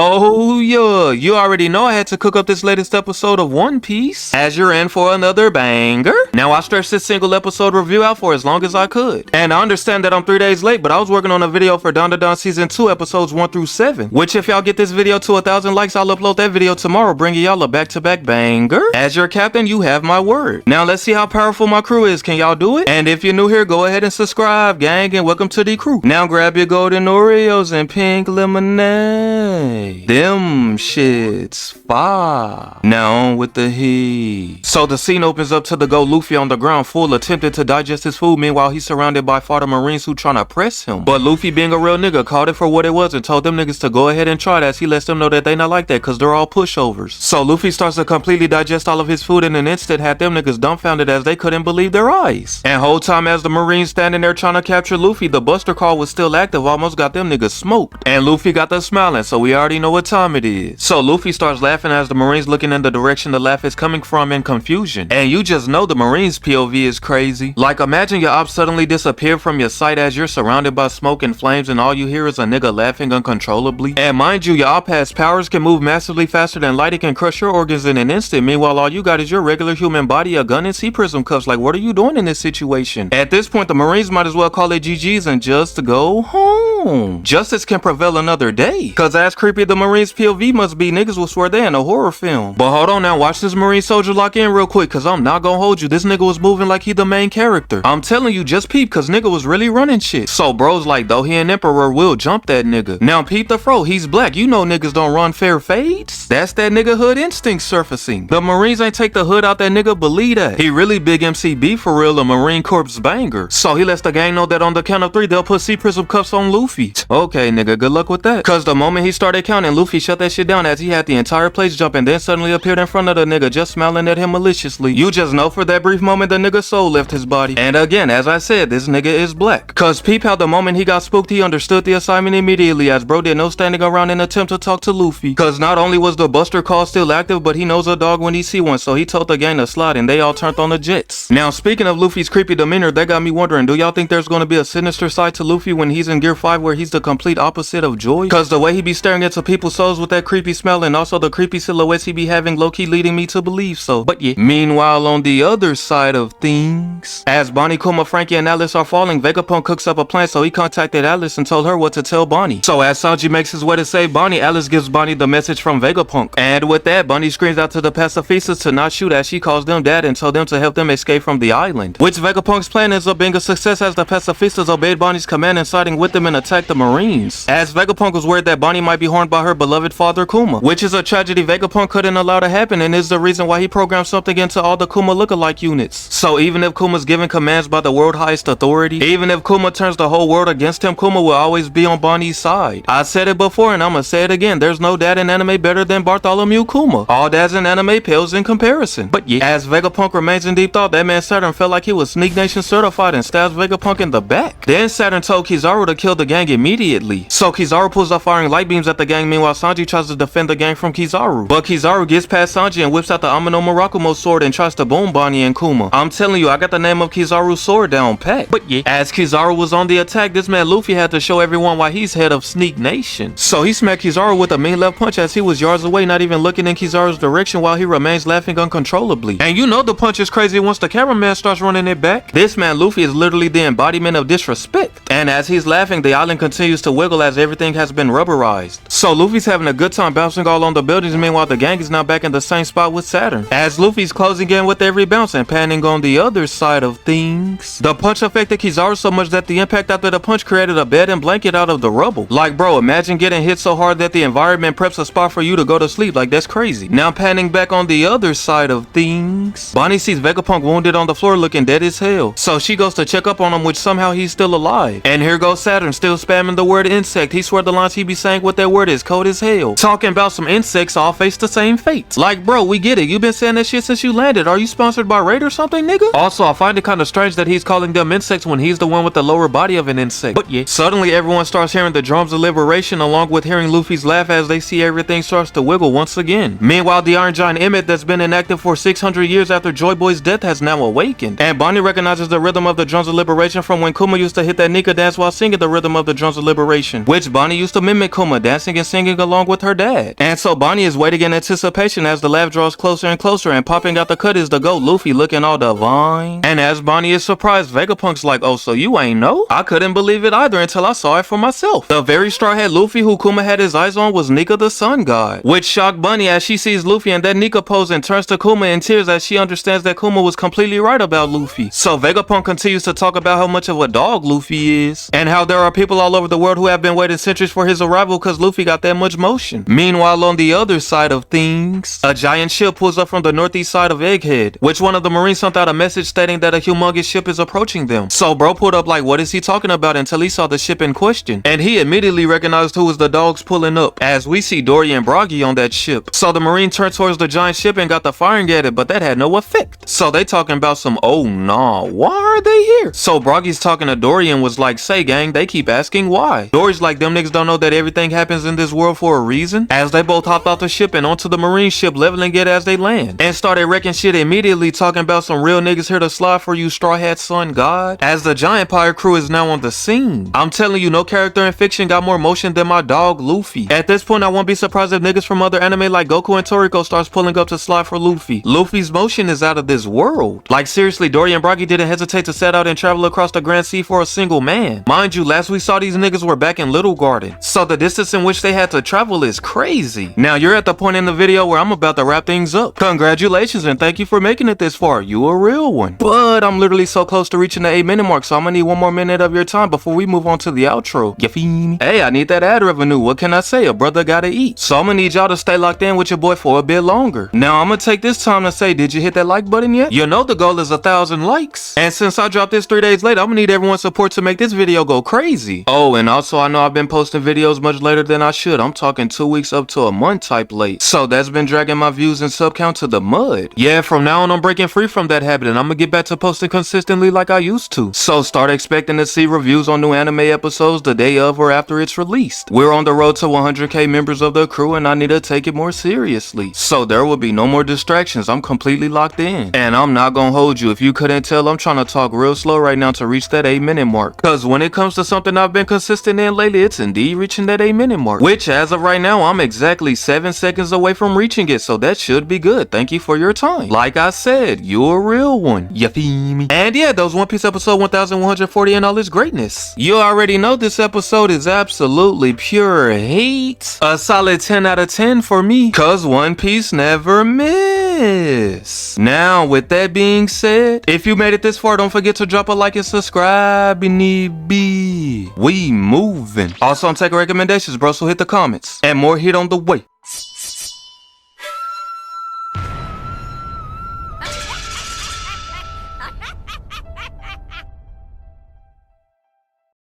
Oh yeah, you already know I had to cook up this latest episode of One Piece, as you're in for another banger. Now I stretched this single episode review out for as long as I could, and I understand that I'm 3 days late, but I was working on a video for Don Season 2 episodes 1 through 7, which if y'all get this video to 1,000 likes, I'll upload that video tomorrow, bringing y'all a back-to-back banger. As your captain, you have my word. Now let's see how powerful my crew is. Can y'all do it? And if you're new here, go ahead and subscribe, gang, and welcome to the crew. Now grab your golden Oreos and pink lemonade. Them shits fire. Now on with the heat. So the scene opens up to the go Luffy on the ground full, attempting to digest his food. Meanwhile, he's surrounded by Fodder Marines who trying to press him. But Luffy, being a real nigga, called it for what it was and told them niggas to go ahead and try it, as he lets them know that they not like that cause they're all pushovers. So Luffy starts to completely digest all of his food in an instant, had them niggas dumbfounded as they couldn't believe their eyes. And whole time as the Marines standing there trying to capture Luffy, the Buster Call was still active, almost got them niggas smoked. And Luffy got the smiling, so we already know what time it is. So Luffy starts laughing as the Marines looking in the direction the laugh is coming from in confusion. And you just know the Marines POV is crazy. Like imagine your ops suddenly disappear from your sight as you're surrounded by smoke and flames and all you hear is a nigga laughing uncontrollably. And mind you, your op has powers, can move massively faster than light, it can crush your organs in an instant. Meanwhile, all you got is your regular human body, a gun, and sea prism cuffs. Like what are you doing in this situation? At this point, the Marines might as well call it GG's and just go home. Justice can prevail another day. Cause as creepy the Marines POV must be, niggas will swear they in a horror film. But hold on now, watch this Marine soldier lock in real quick, cause I'm not gonna hold you. This nigga was moving like he the main character. I'm telling you, just peep, cause nigga was really running shit. So bro's like, though he an emperor, will jump that nigga. Now peep the fro, he's black. You know niggas don't run fair fades. That's that nigga hood instinct surfacing. The Marines ain't take the hood out that nigga, believe that. He really big MCB for real, a Marine Corps banger. So he lets the gang know that on the count of 3, they'll put sea prism cuffs on Luffy. Okay nigga, good luck with that. Cause the moment he started counting, Luffy shut that shit down as he had the entire place jump and then suddenly appeared in front of the nigga just smiling at him maliciously. You just know for that brief moment the nigga's soul left his body. And again, as I said, this nigga is black. Cause peep how the moment he got spooked, he understood the assignment immediately, as bro did no standing around in attempt to talk to Luffy. Cause not only was the Buster Call still active, but he knows a dog when he see one, so he told the gang to slide and they all turned on the jets. Now speaking of Luffy's creepy demeanor, that got me wondering, do y'all think there's gonna be a sinister side to Luffy when he's in Gear 5 where he's the complete opposite of joy? Cause the way he be staring into people's souls with that creepy smell and also the creepy silhouettes he be having low-key leading me to believe so. But yeah. Meanwhile, on the other side of things, as Bonnie, Kuma, Frankie, and Alice are falling, Vega Punk cooks up a plan, so he contacted Alice and told her what to tell Bonnie. So as Sanji makes his way to save Bonnie, Alice gives Bonnie the message from Vega Punk. And with that, Bonnie screams out to the pacifistas to not shoot as she calls them dad and told them to help them escape from the island. Which Vega Punk's plan ends up being a success as the pacifistas obeyed Bonnie's command and siding with them and attacked the Marines. As Vega Punk was worried that Bonnie might be harmed by her beloved father Kuma, which is a tragedy Vega Punk couldn't allow to happen and is the reason why he programmed something into all the Kuma lookalike units. So even if Kuma's given commands by the world highest authority, even if Kuma turns the whole world against him, Kuma will always be on Bonnie's side. I said it before and I'ma say it again, there's no dad in anime better than Bartholomew Kuma. All dads in anime pales in comparison. But yeah, as Vega Punk remains in deep thought, that man Saturn felt like he was Sneak Nation certified and stabs Vega Punk in the back. Then Saturn told Kizaru to kill the gang immediately. So Kizaru pulls off firing light beams at the gang, meanwhile Sanji tries to defend the gang from Kizaru. But Kizaru gets past Sanji and whips out the Amino Murakumo sword and tries to boom Bonnie and Kuma. I'm telling you, I got the name of Kizaru's sword down pat. But yeah, as Kizaru was on the attack, this man Luffy had to show everyone why he's head of Sneak Nation. So he smacked Kizaru with a mean left punch as he was yards away, not even looking in Kizaru's direction while he remains laughing uncontrollably. And you know the punch is crazy once the cameraman starts running it back. This man Luffy is literally the embodiment of disrespect. And as he's laughing, the island continues to wiggle as everything has been rubberized. So Luffy's having a good time bouncing all on the buildings, meanwhile the gang is now back in the same spot with Saturn. As Luffy's closing in with every bounce and panning on the other side of things, the punch affected Kizaru so much that the impact after the punch created a bed and blanket out of the rubble. Like bro, imagine getting hit so hard that the environment preps a spot for you to go to sleep. Like that's crazy. Now panning back on the other side of things, Bonnie sees Vega Punk wounded on the floor looking dead as hell. So she goes to check up on him, which somehow he's still alive. And here goes Saturn still spamming the word insect. He swear the lines he be saying what that word is cold as hell. Talking about some insects all face the same fate. Like bro, we get it. You been saying that shit since you landed. Are you sponsored by Raid or something, nigga? Also, I find it kind of strange that he's calling them insects when he's the one with the lower body of an insect. But yeah, suddenly everyone starts hearing the drums of liberation along with hearing Luffy's laugh as they see everything starts to wiggle once again. Meanwhile, the Iron Giant Emmett that's been inactive for 600 years after Joy Boy's death has now awakened. And Bonnie recognizes the rhythm of the drums of liberation from when Kuma used to hit that Nika dance while singing the rhythm of the drums of liberation, which Bonnie used to mimic Kuma, dancing and singing along with her dad. And so Bonnie is waiting in anticipation as the laugh draws closer and closer, and popping out the cut is the GOAT Luffy looking all divine. And as Bonnie is surprised, Vega Punk's like, oh, so you ain't know? I couldn't believe it either until I saw it for myself. The very Straw Hat Luffy who Kuma had his eyes on was Nika the Sun God, which shocked Bonnie as she sees Luffy and then Nika pose and turns to Kuma in tears as she understands that Kuma was completely right about Luffy. So Vega Punk continues to talk about how much of a dog Luffy is, and how there are people all over the world who have been waiting centuries for his arrival because Luffy got that much motion. Meanwhile, on the other side of things, a giant ship pulls up from the northeast side of Egghead, which one of the Marines sent out a message stating that a humongous ship is approaching them. So bro pulled up like, what is he talking about, until he saw the ship in question, and he immediately recognized who was the dogs pulling up, as we see Dory and Broggy on that ship. So the Marine turned towards the giant ship and got the firing at it, but that had no effect. So they talking about some, oh nah, why are they here? So Broggy's talking to Dory and was like, say gang, they keep asking why. Dory's like, them niggas don't know that everything happens in this world for a reason? As they both hopped off the ship and onto the Marine ship, leveling it as they land, and started wrecking shit immediately, talking about some real niggas here to slide for you, Straw Hat Sun God. As the giant pirate crew is now on the scene, I'm telling you, no character in fiction got more motion than my dog Luffy. At this point, I won't be surprised if niggas from other anime like Goku and Toriko starts pulling up to slide for Luffy. Luffy's motion is out of this world. Like seriously, Dory and Broggy didn't hesitate to set out and travel across the Grand Sea for a single man. Mind you, last we saw these niggas were back in Little Garden, so the distance in which they had to travel is crazy. Now you're at the point in the video where I'm about to wrap things up. Congratulations and thank you for making it this far. You a real one. But I'm literally so close to reaching the 8-minute mark, so I'm gonna need one more minute of your time before we move on to the outro. You feel me? Hey, I need that ad revenue. What can I say? A brother gotta eat. So I'm gonna need y'all to stay locked in with your boy for a bit longer. Now I'm gonna take this time to say, did you hit that like button yet? You know the goal is 1,000 likes. And since I dropped this 3 days later, I'm gonna need everyone's support to make this video go crazy. Oh, and also I know I've been posting videos much later than I should. I'm talking 2 weeks up to a month type late. So that's been dragging my views and sub count to the mud. Yeah, from now on I'm breaking free from that habit and I'm gonna get back to posting consistently like I used to. So start expecting to see reviews on new anime episodes the day of or after it's released. We're on the road to 100k members of the crew and I need to take it more seriously. So there will be no more distractions. I'm completely locked in. And I'm not gonna hold you. If you couldn't tell, I'm trying to talk real slow right now to reach that 8-minute mark. Cause when it comes to something I've been consistent in lately, it's indeed reaching that 8-minute mark. Which as of right now, I'm exactly 7 seconds away from reaching it. So that should be good. Thank you for your time. Like I said, you're a real one. You feel me? And yeah, that was One Piece episode 1140 and all its greatness. You already know this episode is absolutely pure heat. A solid 10 out of 10 for me. Cause One Piece never miss. Now, with that being said, if you made it this far, don't forget to drop a like and subscribe. We moving. Also, I'm taking recommendations, bro, so hit the comments. And more heat on the way.